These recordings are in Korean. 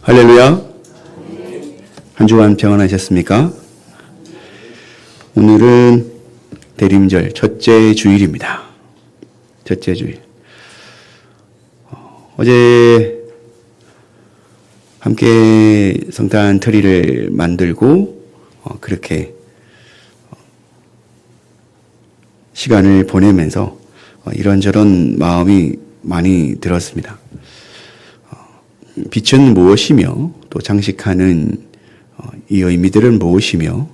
할렐루야. 한 주간 평안하셨습니까? 오늘은 대림절 첫째 주일입니다. 첫째 주일. 어제 함께 성탄 트리를 만들고 그렇게 시간을 보내면서 이런저런 마음이 많이 들었습니다. 빛은 무엇이며 또 장식하는 이 의미들은 무엇이며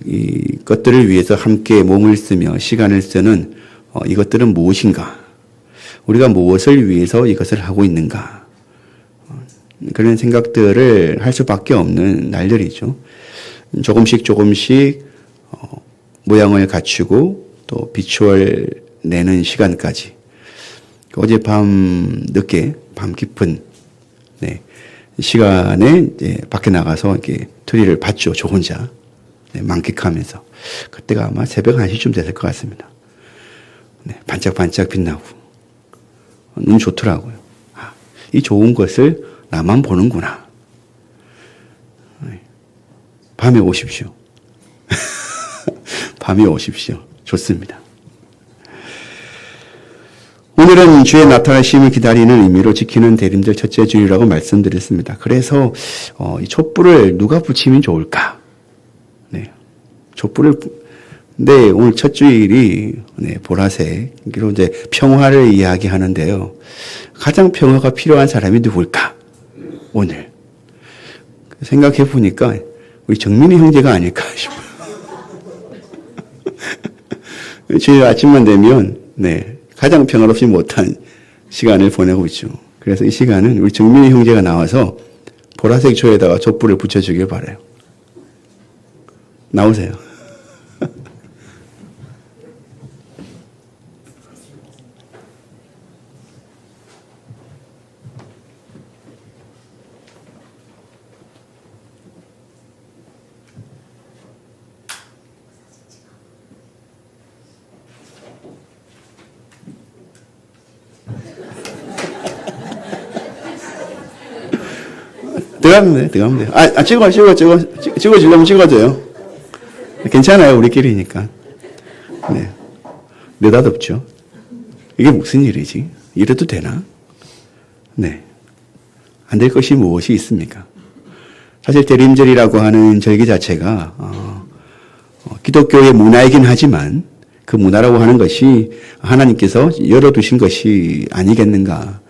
이 것들을 위해서 함께 몸을 쓰며 시간을 쓰는 이것들은 무엇인가? 우리가 무엇을 위해서 이것을 하고 있는가? 그런 생각들을 할 수밖에 없는 날들이죠. 조금씩 모양을 갖추고 또 비추얼 내는 시간까지 어젯밤 늦게 밤 깊은 시간에 이제 밖에 나가서 이렇게 트리를 봤죠. 저 혼자 만끽하면서 그때가 아마 새벽 1시쯤 됐을 것 같습니다. 반짝반짝 빛나고 눈 좋더라고요. 이 좋은 것을 나만 보는구나. 밤에 오십시오. 밤에 오십시오. 좋습니다. 오늘은 주의 나타나심을 기다리는 의미로 지키는 대림절 첫째 주일이라고 말씀드렸습니다. 그래서 이 촛불을 누가 붙이면 좋을까? 촛불을 오늘 첫 주일이 보라색으로 이제 평화를 이야기하는데요. 가장 평화가 필요한 사람이 누굴까? 오늘 생각해 보니까 우리 정민이 형제가 아닐까 싶어요. 주일 아침만 되면 가장 평화롭지 못한 시간을 보내고 있죠. 그래서 이 시간은 우리 정민이 형제가 나와서 보라색 조에다가 촛불을 붙여주길 바라요. 나오세요. 들어가면 돼요. 찍어주려면 찍어줘요. 괜찮아요. 우리끼리니까. 느닷없죠. 이게 무슨 일이지? 이래도 되나? 안 될 것이 무엇이 있습니까? 사실 대림절이라고 하는 절기 자체가, 기독교의 문화이긴 하지만 그 문화라고 하는 것이 하나님께서 열어두신 것이 아니겠는가.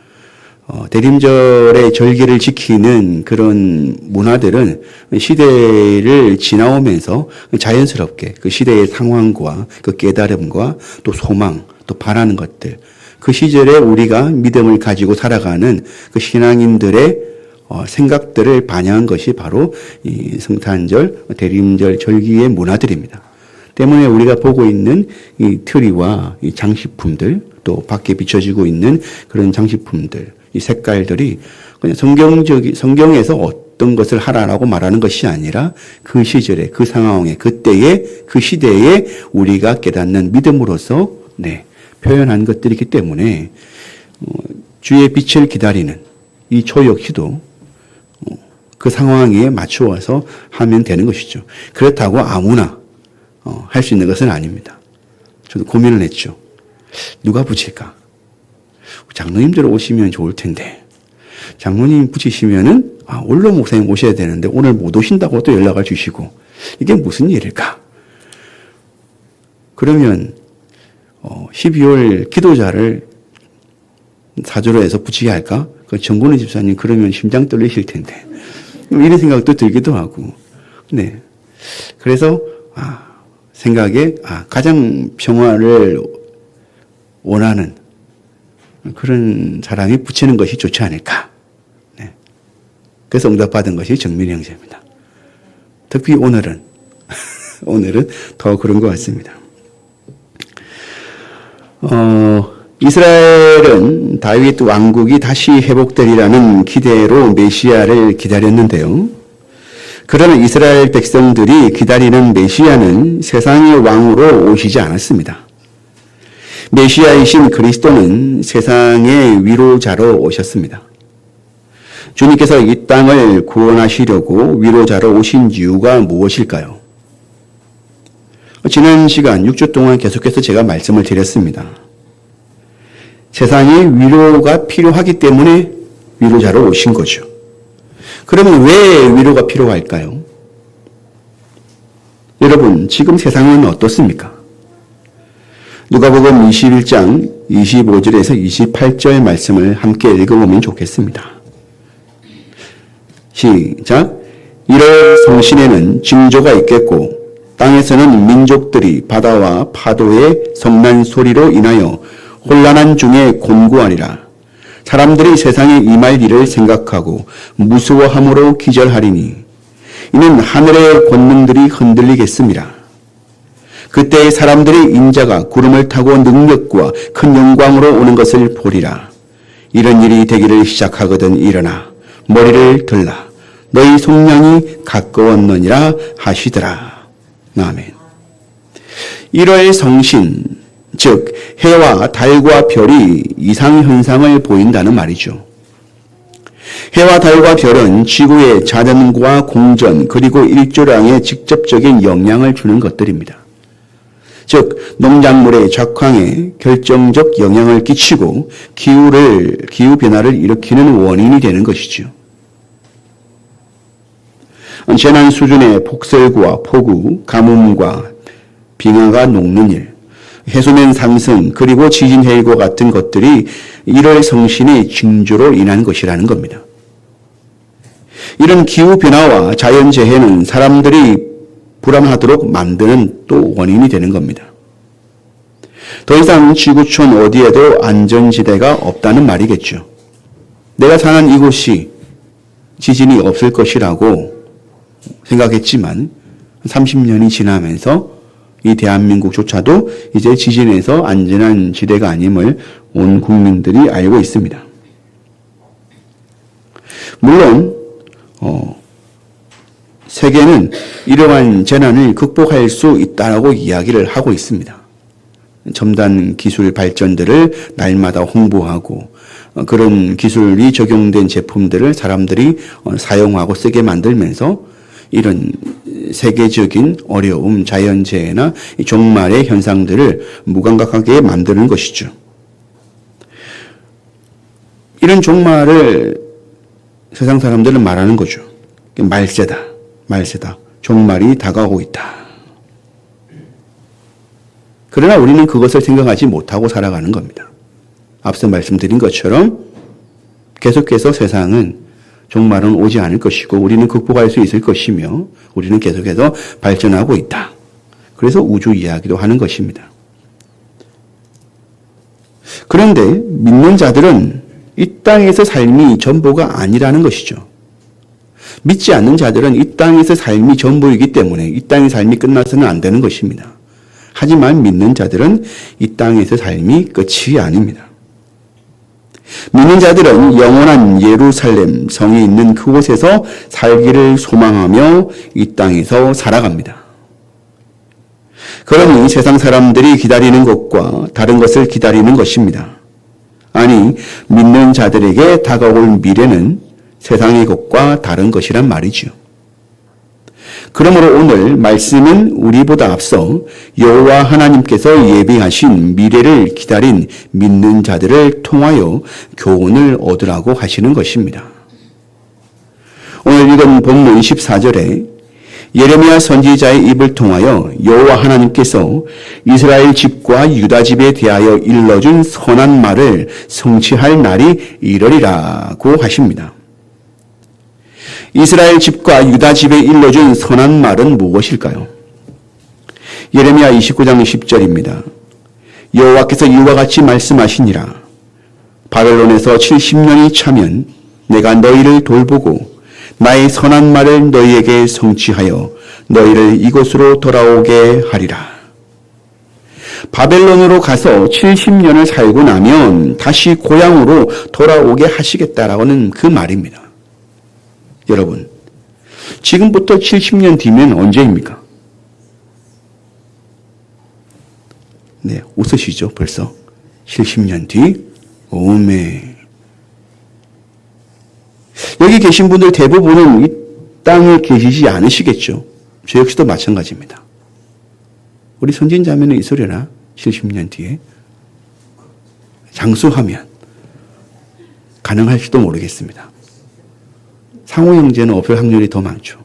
대림절의 절기를 지키는 그런 문화들은 시대를 지나오면서 자연스럽게 그 시대의 상황과 그 깨달음과 또 소망, 또 바라는 것들, 그 시절에 우리가 믿음을 가지고 살아가는 그 신앙인들의 생각들을 반영한 것이 바로 이 성탄절, 대림절 절기의 문화들입니다. 때문에 우리가 보고 있는 이 트리와 이 장식품들, 또 밖에 비춰지고 있는 그런 장식품들, 이 색깔들이 그냥 성경에서 어떤 것을 하라라고 말하는 것이 아니라 그 시절에, 그 상황에, 그때에, 그 시대에 우리가 깨닫는 믿음으로서 표현한 것들이기 때문에 주의 빛을 기다리는 이 초 역시도 그 상황에 맞추어서 하면 되는 것이죠. 그렇다고 아무나 할 수 있는 것은 아닙니다. 저도 고민을 했죠. 누가 붙일까? 장로님들 오시면 좋을 텐데, 장로님 붙이시면은, 원로 목사님 오셔야 되는데, 오늘 못 오신다고 또 연락을 주시고, 이게 무슨 일일까? 그러면, 12월 기도자를 사주로 해서 붙이게 할까? 그 정근우 집사님 그러면 심장 떨리실 텐데, 이런 생각도 들기도 하고, 그래서, 생각에, 가장 평화를 원하는 그런 사람이 붙이는 것이 좋지 않을까. 그래서 응답받은 것이 정민이 형제입니다. 특히 오늘은 더 그런 것 같습니다. 이스라엘은 다윗 왕국이 다시 회복되리라는 기대로 메시아를 기다렸는데요. 그러나 이스라엘 백성들이 기다리는 메시아는 세상의 왕으로 오시지 않았습니다. 메시아이신 그리스도는 세상의 위로자로 오셨습니다. 주님께서 이 땅을 구원하시려고 위로자로 오신 이유가 무엇일까요? 지난 시간 6주 동안 계속해서 제가 말씀을 드렸습니다. 세상이 위로가 필요하기 때문에 위로자로 오신 거죠. 그러면 왜 위로가 필요할까요? 여러분, 지금 세상은 어떻습니까? 누가복음 21장 25절에서 28절 말씀을 함께 읽어보면 좋겠습니다. 시작. 이럴 성신에는 징조가 있겠고 땅에서는 민족들이 바다와 파도의 성난 소리로 인하여 혼란한 중에 곤고하리라. 사람들이 세상에 임할 일을 생각하고 무서워함으로 기절하리니 이는 하늘의 권능들이 흔들리겠습니다. 그때 사람들이 인자가 구름을 타고 능력과 큰 영광으로 오는 것을 보리라. 이런 일이 되기를 시작하거든 일어나 머리를 들라. 너희 속량이 가까웠느니라 하시더라. 아멘. 1월 성신, 즉 해와 달과 별이 이상현상을 보인다는 말이죠. 해와 달과 별은 지구의 자전과 공전 그리고 일조량에 직접적인 영향을 주는 것들입니다. 즉 농작물의 작황에 결정적 영향을 끼치고 기후 변화를 일으키는 원인이 되는 것이죠. 재난 수준의 폭설과 폭우, 가뭄과 빙하가 녹는 일, 해수면 상승, 그리고 지진 해일과 같은 것들이 1월 성신의 징조로 인한 것이라는 겁니다. 이런 기후변화와 자연재해는 사람들이 불안하도록 만드는 또 원인이 되는 겁니다. 더 이상 지구촌 어디에도 안전지대가 없다는 말이겠죠. 내가 사는 이곳이 지진이 없을 것이라고 생각했지만 30년이 지나면서 이 대한민국조차도 이제 지진에서 안전한 지대가 아님을 온 국민들이 알고 있습니다. 물론 세계는 이러한 재난을 극복할 수 있다라고 이야기를 하고 있습니다. 첨단 기술 발전들을 날마다 홍보하고 그런 기술이 적용된 제품들을 사람들이 사용하고 쓰게 만들면서 이런 세계적인 어려움, 자연재해나 종말의 현상들을 무감각하게 만드는 것이죠. 이런 종말을 세상 사람들은 말하는 거죠. 말세다. 종말이 다가오고 있다. 그러나 우리는 그것을 생각하지 못하고 살아가는 겁니다. 앞서 말씀드린 것처럼 계속해서 세상은 종말은 오지 않을 것이고 우리는 극복할 수 있을 것이며 우리는 계속해서 발전하고 있다. 그래서 우주 이야기도 하는 것입니다. 그런데 믿는 자들은 이 땅에서 삶이 전부가 아니라는 것이죠. 믿지 않는 자들은 이 땅에서 삶이 전부이기 때문에 이 땅의 삶이 끝나서는 안 되는 것입니다. 하지만 믿는 자들은 이 땅에서 삶이 끝이 아닙니다. 믿는 자들은 영원한 예루살렘 성이 있는 그곳에서 살기를 소망하며 이 땅에서 살아갑니다. 그러니 세상 사람들이 기다리는 것과 다른 것을 기다리는 것입니다. 아니, 믿는 자들에게 다가올 미래는 세상의 것과 다른 것이란 말이죠. 그러므로 오늘 말씀은 우리보다 앞서 여호와 하나님께서 예비하신 미래를 기다린 믿는 자들을 통하여 교훈을 얻으라고 하시는 것입니다. 오늘 읽은 본문 14절에 예레미야 선지자의 입을 통하여 여호와 하나님께서 이스라엘 집과 유다 집에 대하여 일러준 선한 말을 성취할 날이 이르리라고 하십니다. 이스라엘 집과 유다 집에 일러준 선한 말은 무엇일까요? 예레미야 29장 10절입니다. 여호와께서 이와 같이 말씀하시니라. 바벨론에서 70년이 차면 내가 너희를 돌보고 나의 선한 말을 너희에게 성취하여 너희를 이곳으로 돌아오게 하리라. 바벨론으로 가서 70년을 살고 나면 다시 고향으로 돌아오게 하시겠다라고는 그 말입니다. 여러분, 지금부터 70년 뒤면 언제입니까? 네, 웃으시죠, 벌써. 70년 뒤? 오메. 여기 계신 분들 대부분은 이 땅에 계시지 않으시겠죠. 저 역시도 마찬가지입니다. 우리 선진자매는 있으려나? 70년 뒤에. 장수하면 가능할지도 모르겠습니다. 상호 형제는 없을 확률이 더 많죠.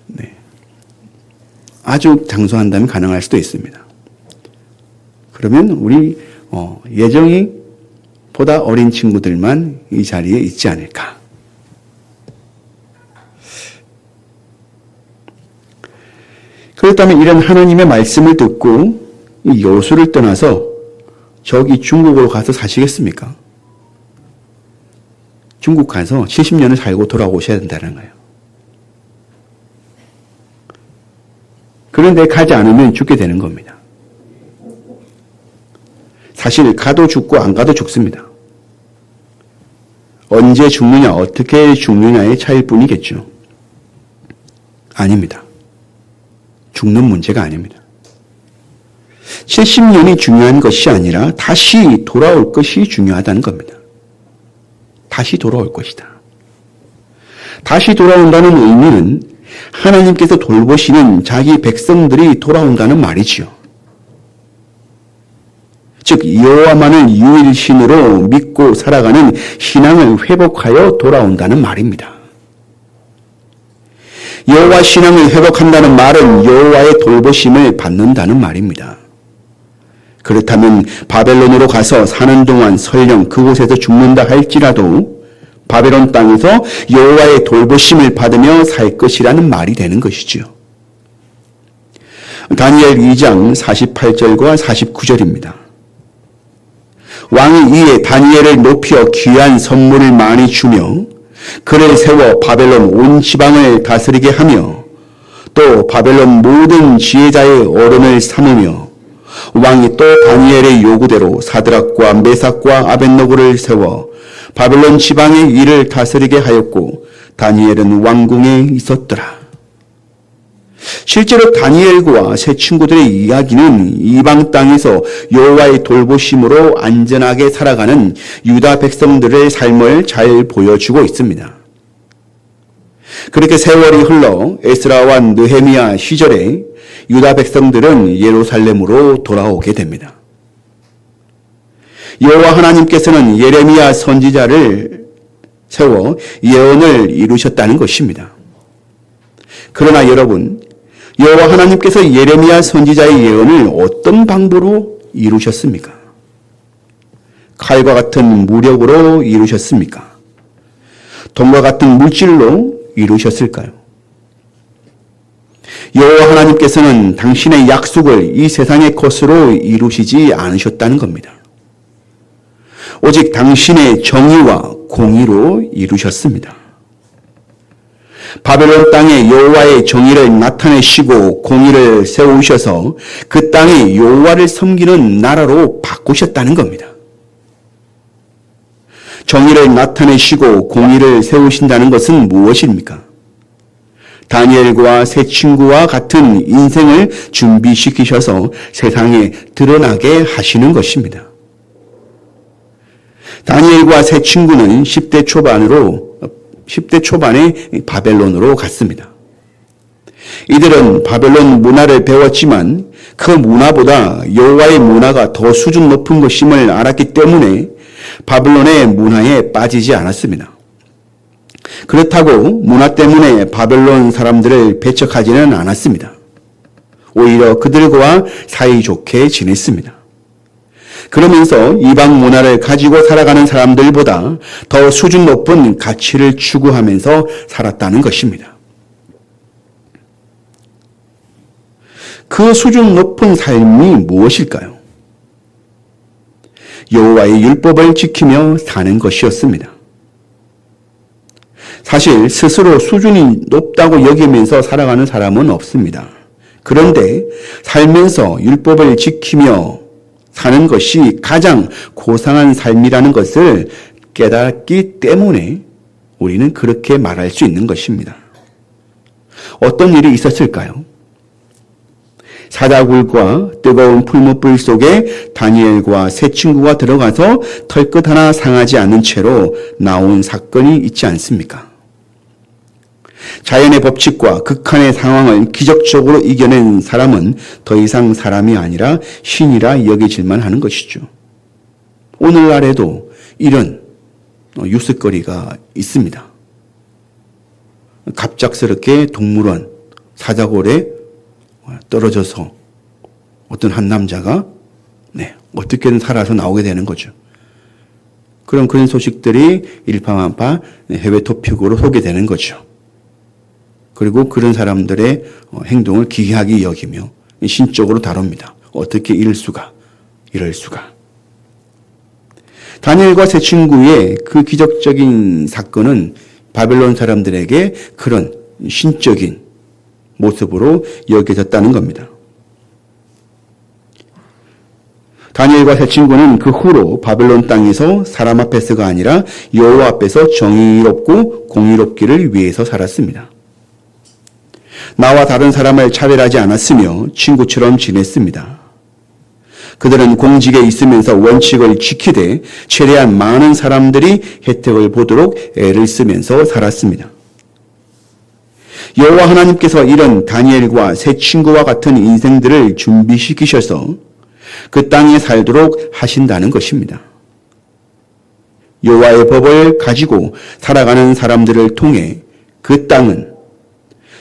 네. 아주 장수한다면 가능할 수도 있습니다. 그러면 우리 예정이 보다 어린 친구들만 이 자리에 있지 않을까. 그렇다면 이런 하나님의 말씀을 듣고 이 여수를 떠나서 저기 중국으로 가서 사시겠습니까? 중국 가서 70년을 살고 돌아오셔야 된다는 거예요. 그런데 가지 않으면 죽게 되는 겁니다. 사실 가도 죽고 안 가도 죽습니다. 언제 죽느냐, 어떻게 죽느냐의 차이일 뿐이겠죠. 아닙니다. 죽는 문제가 아닙니다. 70년이 중요한 것이 아니라 다시 돌아올 것이 중요하다는 겁니다. 다시 돌아올 것이다. 다시 돌아온다는 의미는 하나님께서 돌보시는 자기 백성들이 돌아온다는 말이지요. 즉 여호와만을 유일신으로 믿고 살아가는 신앙을 회복하여 돌아온다는 말입니다. 여호와 신앙을 회복한다는 말은 여호와의 돌보심을 받는다는 말입니다. 그렇다면 바벨론으로 가서 사는 동안 설령 그곳에서 죽는다 할지라도 바벨론 땅에서 여호와의 돌보심을 받으며 살 것이라는 말이 되는 것이지요. 다니엘 2장 48절과 49절입니다. 왕이 이에 다니엘을 높여 귀한 선물을 많이 주며 그를 세워 바벨론 온 지방을 다스리게 하며 또 바벨론 모든 지혜자의 어른을 삼으며 왕이 또 다니엘의 요구대로 사드락과 메삭과 아벳노고를 세워 바벨론 지방의 일을 다스리게 하였고 다니엘은 왕궁에 있었더라. 실제로 다니엘과 세 친구들의 이야기는 이방 땅에서 여호와의 돌보심으로 안전하게 살아가는 유다 백성들의 삶을 잘 보여주고 있습니다. 그렇게 세월이 흘러 에스라와 느헤미야 시절에 유다 백성들은 예루살렘으로 돌아오게 됩니다. 여호와 하나님께서는 예레미야 선지자를 세워 예언을 이루셨다는 것입니다. 그러나 여러분, 여호와 하나님께서 예레미야 선지자의 예언을 어떤 방법으로 이루셨습니까? 칼과 같은 무력으로 이루셨습니까? 돈과 같은 물질로 이루셨을까요? 여호와 하나님께서는 당신의 약속을 이 세상의 것으로 이루시지 않으셨다는 겁니다. 오직 당신의 정의와 공의로 이루셨습니다. 바벨론 땅에 여호와의 정의를 나타내시고 공의를 세우셔서 그 땅에 여호와를 섬기는 나라로 바꾸셨다는 겁니다. 정의를 나타내시고 공의를 세우신다는 것은 무엇입니까? 다니엘과 세 친구와 같은 인생을 준비시키셔서 세상에 드러나게 하시는 것입니다. 다니엘과 세 친구는 10대 초반에 바벨론으로 갔습니다. 이들은 바벨론 문화를 배웠지만 그 문화보다 여호와의 문화가 더 수준 높은 것임을 알았기 때문에 바벨론의 문화에 빠지지 않았습니다. 그렇다고 문화 때문에 바벨론 사람들을 배척하지는 않았습니다. 오히려 그들과 사이좋게 지냈습니다. 그러면서 이방 문화를 가지고 살아가는 사람들보다 더 수준 높은 가치를 추구하면서 살았다는 것입니다. 그 수준 높은 삶이 무엇일까요? 여호와의 율법을 지키며 사는 것이었습니다. 사실 스스로 수준이 높다고 여기면서 살아가는 사람은 없습니다. 그런데 살면서 율법을 지키며 사는 것이 가장 고상한 삶이라는 것을 깨닫기 때문에 우리는 그렇게 말할 수 있는 것입니다. 어떤 일이 있었을까요? 사자굴과 뜨거운 풀무불 속에 다니엘과 세 친구가 들어가서 털끝 하나 상하지 않는 채로 나온 사건이 있지 않습니까? 자연의 법칙과 극한의 상황을 기적적으로 이겨낸 사람은 더 이상 사람이 아니라 신이라 여겨질만 하는 것이죠. 오늘날에도 이런 뉴스거리가 있습니다. 갑작스럽게 동물원 사자골에 떨어져서 어떤 한 남자가 어떻게든 살아서 나오게 되는 거죠. 그런 소식들이 일파만파 해외 토픽으로 소개되는 거죠. 그리고 그런 사람들의 행동을 기이하게 여기며 신적으로 다룹니다. 어떻게 이럴 수가. 다니엘과 세 친구의 그 기적적인 사건은 바벨론 사람들에게 그런 신적인 모습으로 여겨졌다는 겁니다. 다니엘과 세 친구는 그 후로 바벨론 땅에서 사람 앞에서가 아니라 여호와 앞에서 정의롭고 공의롭기를 위해서 살았습니다. 나와 다른 사람을 차별하지 않았으며 친구처럼 지냈습니다. 그들은 공직에 있으면서 원칙을 지키되 최대한 많은 사람들이 혜택을 보도록 애를 쓰면서 살았습니다. 여호와 하나님께서 이런 다니엘과 세 친구와 같은 인생들을 준비시키셔서 그 땅에 살도록 하신다는 것입니다. 여호와의 법을 가지고 살아가는 사람들을 통해 그 땅은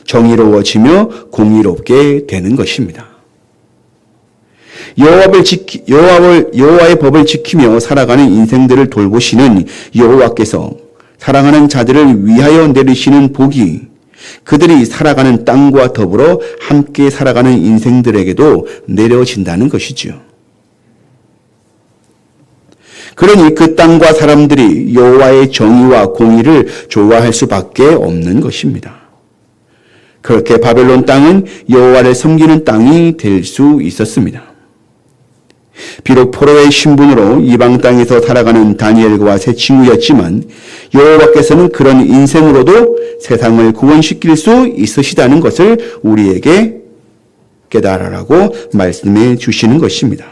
정의로워지며 공의롭게 되는 것입니다. 여호와의 법을 지키며 살아가는 인생들을 돌보시는 여호와께서 사랑하는 자들을 위하여 내리시는 복이 그들이 살아가는 땅과 더불어 함께 살아가는 인생들에게도 내려진다는 것이지요. 그러니 그 땅과 사람들이 여호와의 정의와 공의를 좋아할 수밖에 없는 것입니다. 그렇게 바벨론 땅은 여호와를 섬기는 땅이 될 수 있었습니다. 비록 포로의 신분으로 이방 땅에서 살아가는 다니엘과 세 친구였지만 여호와께서는 그런 인생으로도 세상을 구원시킬 수 있으시다는 것을 우리에게 깨달으라고 말씀해 주시는 것입니다.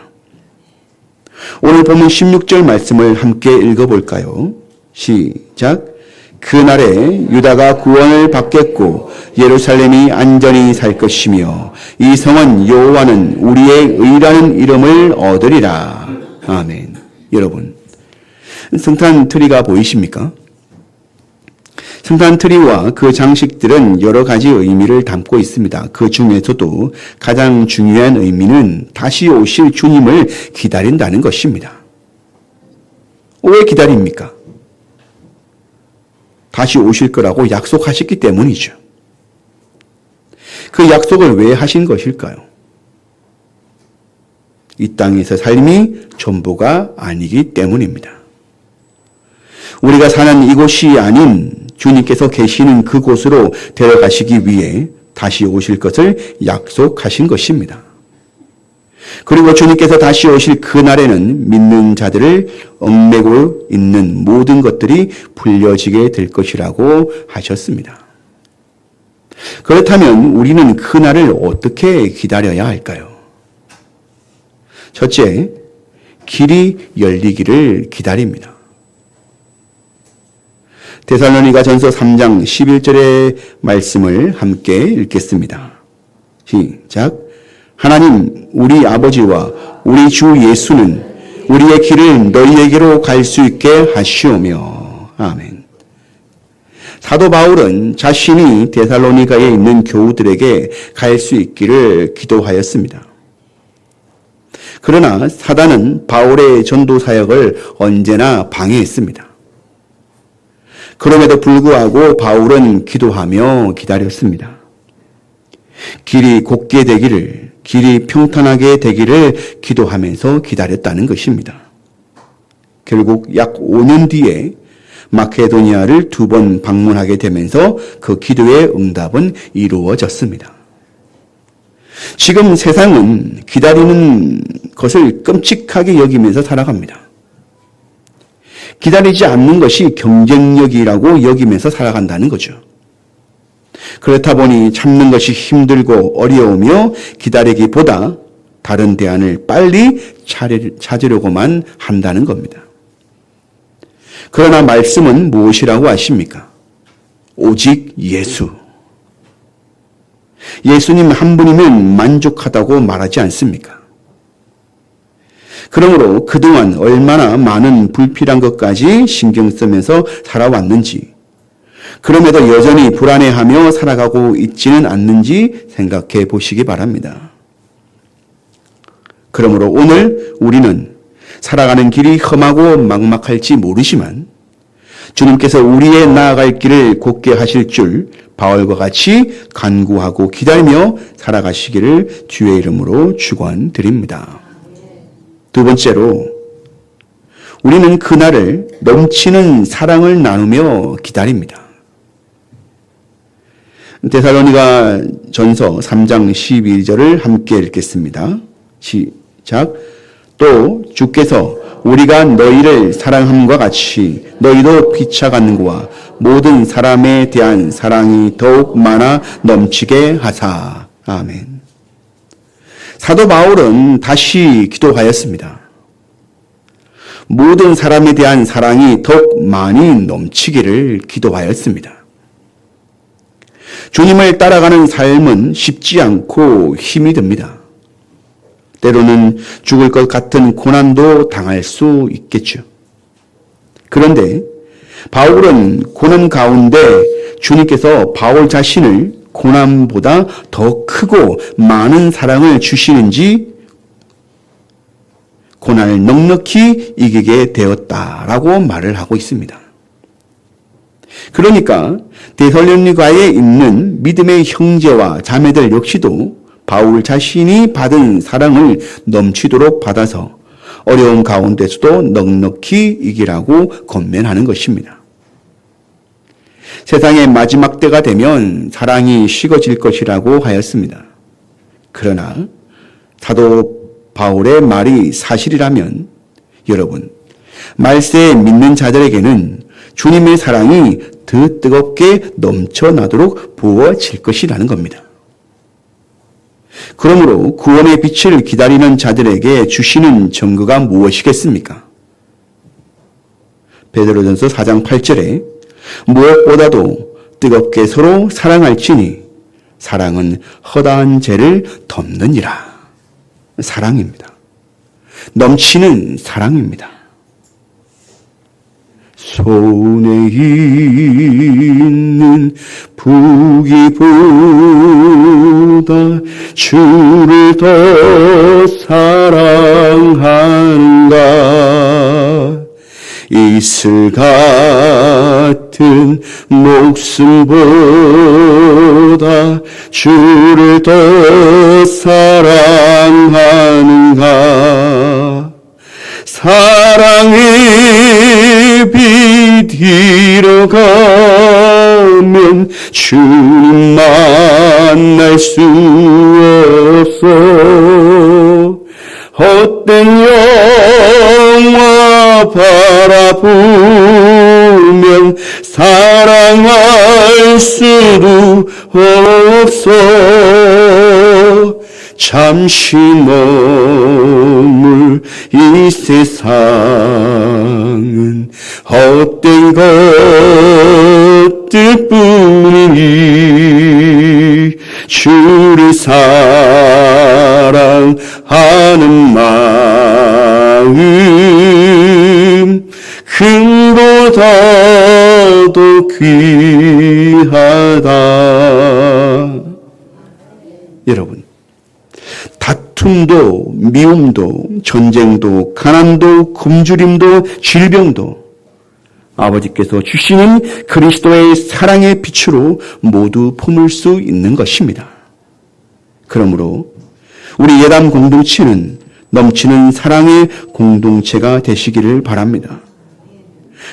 오늘 보면 16절 말씀을 함께 읽어볼까요? 시작. 그날에 유다가 구원을 받겠고 예루살렘이 안전히 살 것이며 이 성은 여호와는 우리의 의라는 이름을 얻으리라. 아멘. 여러분, 성탄 트리가 보이십니까? 성탄 트리와 그 장식들은 여러 가지 의미를 담고 있습니다. 그 중에서도 가장 중요한 의미는 다시 오실 주님을 기다린다는 것입니다. 왜 기다립니까? 다시 오실 거라고 약속하셨기 때문이죠. 그 약속을 왜 하신 것일까요? 이 땅에서 삶이 전부가 아니기 때문입니다. 우리가 사는 이곳이 아닌 주님께서 계시는 그곳으로 데려가시기 위해 다시 오실 것을 약속하신 것입니다. 그리고 주님께서 다시 오실 그날에는 믿는 자들을 얽매고 있는 모든 것들이 풀려지게 될 것이라고 하셨습니다. 그렇다면 우리는 그날을 어떻게 기다려야 할까요? 첫째, 길이 열리기를 기다립니다. 데살로니가전서 3장 11절의 말씀을 함께 읽겠습니다. 시작. 하나님 우리 아버지와 우리 주 예수는 우리의 길을 너희에게로 갈 수 있게 하시오며. 아멘. 사도 바울은 자신이 데살로니가에 있는 교우들에게 갈 수 있기를 기도하였습니다. 그러나 사단은 바울의 전도 사역을 언제나 방해했습니다. 그럼에도 불구하고 바울은 기도하며 기다렸습니다. 길이 곧게 되기를, 길이 평탄하게 되기를 기도하면서 기다렸다는 것입니다. 결국 약 5년 뒤에 마케도니아를 2번 방문하게 되면서 그 기도의 응답은 이루어졌습니다. 지금 세상은 기다리는 것을 끔찍하게 여기면서 살아갑니다. 기다리지 않는 것이 경쟁력이라고 여기면서 살아간다는 거죠. 그렇다 보니 참는 것이 힘들고 어려우며 기다리기보다 다른 대안을 빨리 찾으려고만 한다는 겁니다. 그러나 말씀은 무엇이라고 아십니까? 오직 예수. 예수님 한 분이면 만족하다고 말하지 않습니까? 그러므로 그동안 얼마나 많은 불필요한 것까지 신경 쓰면서 살아왔는지, 그럼에도 여전히 불안해하며 살아가고 있지는 않는지 생각해 보시기 바랍니다. 그러므로 오늘 우리는 살아가는 길이 험하고 막막할지 모르지만 주님께서 우리의 나아갈 길을 곧게 하실 줄 바울과 같이 간구하고 기다리며 살아가시기를 주의 이름으로 축원드립니다. 두 번째로 우리는 그날을 넘치는 사랑을 나누며 기다립니다. 데살로니가 전서 3장 12절을 함께 읽겠습니다. 시작. 또 주께서 우리가 너희를 사랑함과 같이 너희도 피차가는 것과 모든 사람에 대한 사랑이 더욱 많아 넘치게 하사. 아멘. 사도 바울은 다시 기도하였습니다. 모든 사람에 대한 사랑이 더욱 많이 넘치기를 기도하였습니다. 주님을 따라가는 삶은 쉽지 않고 힘이 듭니다. 때로는 죽을 것 같은 고난도 당할 수 있겠죠. 그런데 바울은 고난 가운데 주님께서 바울 자신을 고난보다 더 크고 많은 사랑을 주시는지 고난을 넉넉히 이기게 되었다라고 말을 하고 있습니다. 그러니까 데살로니가에 있는 믿음의 형제와 자매들 역시도 바울 자신이 받은 사랑을 넘치도록 받아서 어려운 가운데서도 넉넉히 이기라고 권면하는 것입니다. 세상의 마지막 때가 되면 사랑이 식어질 것이라고 하였습니다. 그러나 사도 바울의 말이 사실이라면 여러분, 말세에 믿는 자들에게는 주님의 사랑이 더 뜨겁게 넘쳐나도록 부어질 것이라는 겁니다. 그러므로 구원의 빛을 기다리는 자들에게 주시는 증거가 무엇이겠습니까? 베드로전서 4장 8절에 무엇보다도 뜨겁게 서로 사랑할지니 사랑은 허다한 죄를 덮느니라. 사랑입니다. 넘치는 사랑입니다. 손에 있는 부귀보다 주를 더 사랑하는가. 이슬 같은 목숨보다 주를 더 사랑하는가. 사랑의 빛 잃어가면 주님 만날 수 없어. 헛된 영화 바라보면 사랑할 수도 없어. 잠시 머물 이 세상은 헛된 것들 뿐이니 주를 사랑하는 마음 금보다도 귀하다. 여러분, 다툼도 미움도 전쟁도 가난도 굶주림도 질병도 아버지께서 주시는 그리스도의 사랑의 빛으로 모두 품을 수 있는 것입니다. 그러므로 우리 예담 공동체는 넘치는 사랑의 공동체가 되시기를 바랍니다.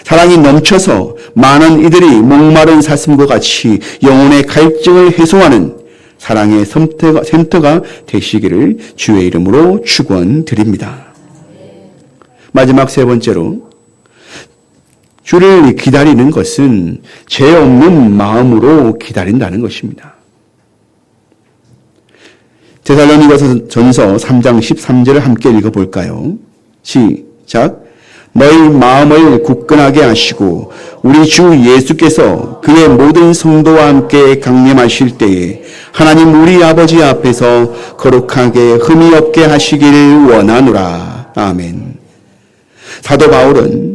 사랑이 넘쳐서 많은 이들이 목마른 사슴과 같이 영혼의 갈증을 해소하는 사랑의 센터가 되시기를 주의 이름으로 축원드립니다. 마지막 세 번째로 주를 기다리는 것은 죄 없는 마음으로 기다린다는 것입니다. 데살로니가서 전서 3장 13절을 함께 읽어볼까요? 시작. 너희 마음을 굳건하게 하시고 우리 주 예수께서 그의 모든 성도와 함께 강림하실 때에 하나님 우리 아버지 앞에서 거룩하게 흠이 없게 하시기를 원하노라. 아멘. 사도 바울은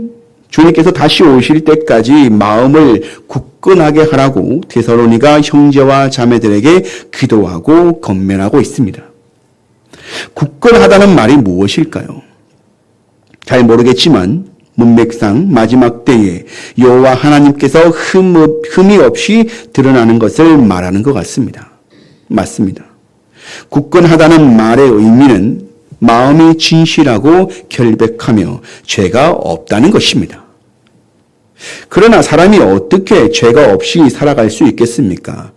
주님께서 다시 오실 때까지 마음을 굳건하게 하라고 데살로니가 형제와 자매들에게 기도하고 권면하고 있습니다. 굳건하다는 말이 무엇일까요? 잘 모르겠지만 문맥상 마지막 때에 여호와 하나님께서 흠이 없이 드러나는 것을 말하는 것 같습니다. 맞습니다. 굳건하다는 말의 의미는 마음이 진실하고 결백하며 죄가 없다는 것입니다. 그러나 사람이 어떻게 죄가 없이 살아갈 수 있겠습니까?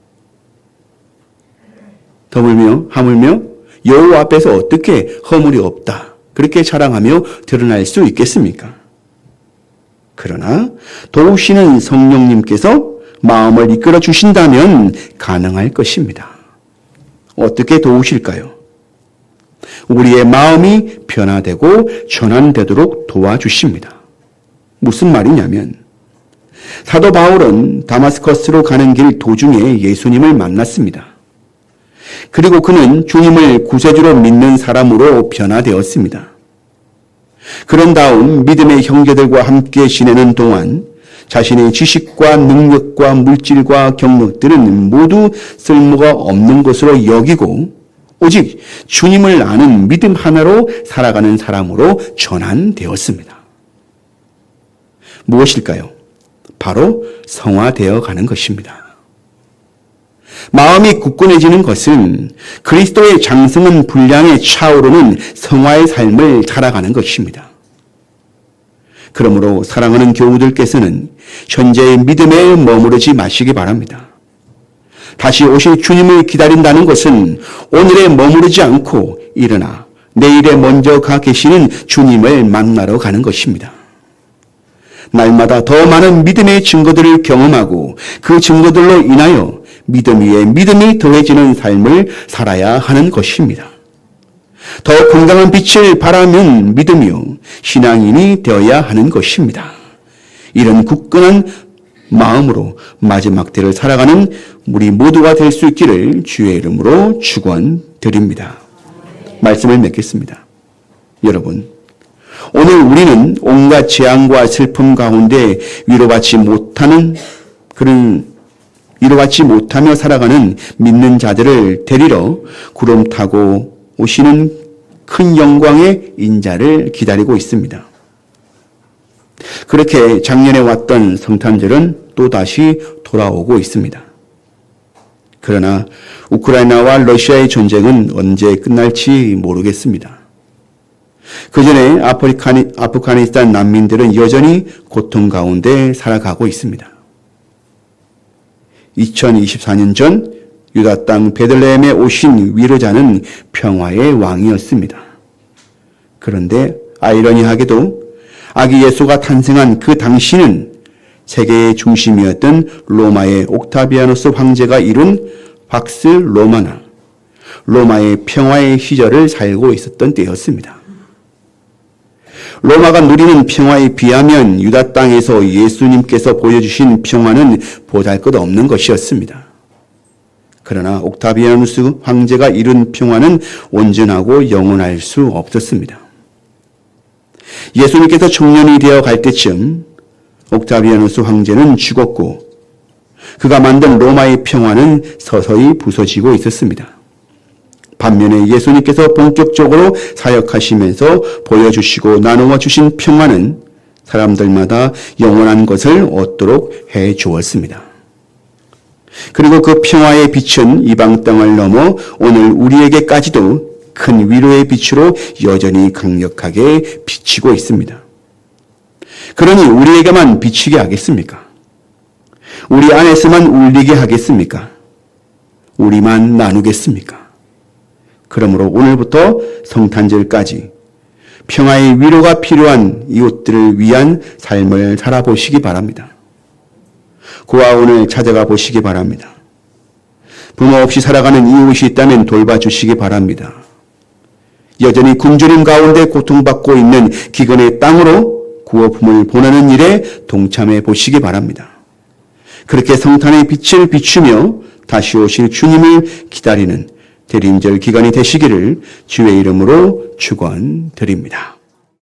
하물며 여호와 앞에서 어떻게 허물이 없다 그렇게 자랑하며 드러날 수 있겠습니까? 그러나 도우시는 성령님께서 마음을 이끌어 주신다면 가능할 것입니다. 어떻게 도우실까요? 우리의 마음이 변화되고 전환되도록 도와주십니다. 무슨 말이냐면 사도 바울은 다마스커스로 가는 길 도중에 예수님을 만났습니다. 그리고 그는 주님을 구세주로 믿는 사람으로 변화되었습니다. 그런 다음 믿음의 형제들과 함께 지내는 동안 자신의 지식과 능력과 물질과 경력들은 모두 쓸모가 없는 것으로 여기고 오직 주님을 아는 믿음 하나로 살아가는 사람으로 전환되었습니다. 무엇일까요? 바로 성화되어 가는 것입니다. 마음이 굳건해지는 것은 그리스도의 장성한 분량에 차오르는 성화의 삶을 살아가는 것입니다. 그러므로 사랑하는 교우들께서는 현재의 믿음에 머무르지 마시기 바랍니다. 다시 오실 주님을 기다린다는 것은 오늘에 머무르지 않고 일어나 내일에 먼저 가 계시는 주님을 만나러 가는 것입니다. 날마다 더 많은 믿음의 증거들을 경험하고 그 증거들로 인하여 믿음 위에 믿음이 더해지는 삶을 살아야 하는 것입니다. 더 건강한 빛을 바라면 믿음이요 신앙인이 되어야 하는 것입니다. 이런 굳건한 마음으로 마지막 때를 살아가는 우리 모두가 될 수 있기를 주의 이름으로 축원드립니다. 말씀을 맺겠습니다. 여러분, 오늘 우리는 온갖 재앙과 슬픔 가운데 위로받지 못하며 살아가는 믿는 자들을 데리러 구름 타고 오시는 큰 영광의 인자를 기다리고 있습니다. 그렇게 작년에 왔던 성탄절은 또다시 돌아오고 있습니다. 그러나 우크라이나와 러시아의 전쟁은 언제 끝날지 모르겠습니다. 그 전에 아프가니스탄 난민들은 여전히 고통 가운데 살아가고 있습니다. 2024년 전 유다 땅 베들레헴에 오신 위로자는 평화의 왕이었습니다. 그런데 아이러니하게도 아기 예수가 탄생한 그 당시는 세계의 중심이었던 로마의 옥타비아누스 황제가 이룬 박스 로마나 로마의 평화의 시절을 살고 있었던 때였습니다. 로마가 누리는 평화에 비하면 유다 땅에서 예수님께서 보여주신 평화는 보잘것없는 것이었습니다. 그러나 옥타비아누스 황제가 이룬 평화는 온전하고 영원할 수 없었습니다. 예수님께서 청년이 되어 갈 때쯤 옥타비아누스 황제는 죽었고 그가 만든 로마의 평화는 서서히 부서지고 있었습니다. 반면에 예수님께서 본격적으로 사역하시면서 보여주시고 나누어 주신 평화는 사람들마다 영원한 것을 얻도록 해 주었습니다. 그리고 그 평화의 빛은 이방 땅을 넘어 오늘 우리에게까지도 큰 위로의 빛으로 여전히 강력하게 비치고 있습니다. 그러니 우리에게만 비치게 하겠습니까? 우리 안에서만 울리게 하겠습니까? 우리만 나누겠습니까? 그러므로 오늘부터 성탄절까지 평화의 위로가 필요한 이웃들을 위한 삶을 살아보시기 바랍니다. 고아원을 찾아가 보시기 바랍니다. 부모 없이 살아가는 이웃이 있다면 돌봐주시기 바랍니다. 여전히 굶주림 가운데 고통받고 있는 기근의 땅으로 구원품을 보내는 일에 동참해 보시기 바랍니다. 그렇게 성탄의 빛을 비추며 다시 오실 주님을 기다리는 대림절 기간이 되시기를 주의 이름으로 축원드립니다.